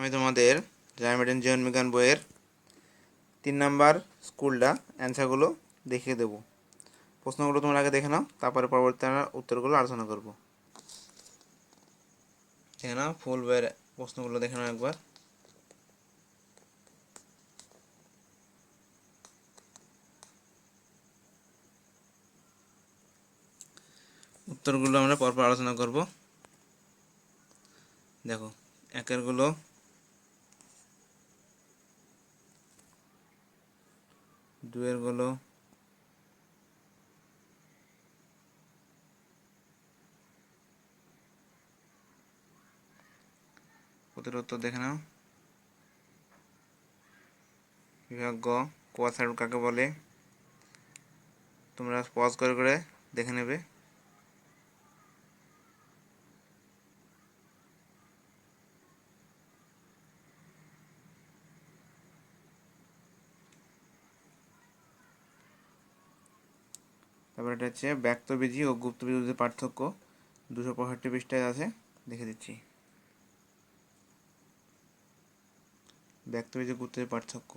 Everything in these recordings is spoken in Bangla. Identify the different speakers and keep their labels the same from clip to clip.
Speaker 1: আমি তোমাদের জ্যামিতি জীবন বিজ্ঞান বইয়ের 3 নাম্বার স্কুলটা অ্যান্সারগুলো দেখিয়ে দেবো। প্রশ্নগুলো তোমরা আগে দেখে নাও, তারপরে পরবর্তী আমরা উত্তরগুলো আলোচনা করব। দেখে নাও, ফুল বইয়ের প্রশ্নগুলো দেখে নাও একবার। উত্তরগুলো আমরা পরপর আলোচনা করব। দেখো, একেরগুলো দুয়েরগুলো প্রতির উত্তর দেখে নাও। বিভাগ গ, কোয়াসাইড কাকে বলে, তোমরা পজ করে করে দেখে নেবে। তারপর এটা হচ্ছে ব্যক্তবীজি ও গুপ্তবীজির পার্থক্য, 265 পৃষ্ঠায় আছে, দেখে দিচ্ছি। ব্যক্তবীজি গুপ্তবীজির পার্থক্য।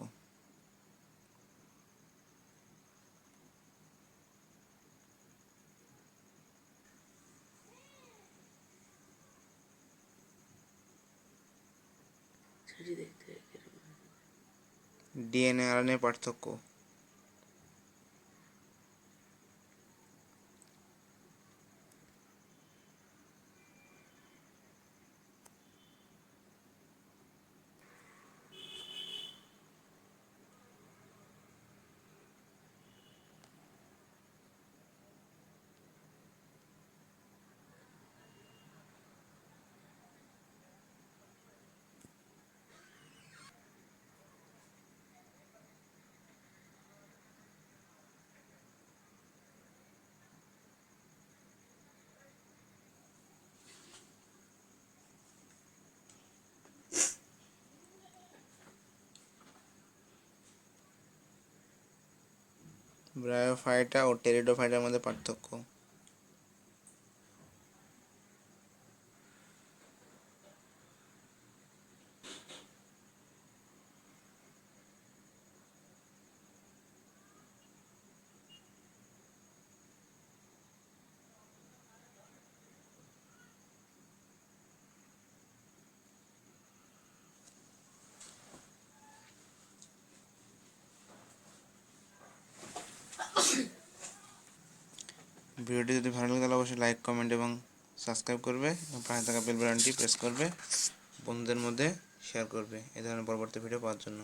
Speaker 1: ডিএনএ আরএনএ পার্থক্য। ব্রায়োফাইটা ও টেরিডোফাইটার মধ্যে পার্থক্য। ভিডিওটি যদি ভালো লাগে তাহলে অবশ্যই লাইক, কমেন্ট এবং সাবস্ক্রাইব করবে এবং পাশে থাকা বেল বাটনটি প্রেস করবে, বন্ধুদের মধ্যে শেয়ার করবে এই ধরনের পরবর্তী ভিডিও পাওয়ার জন্য।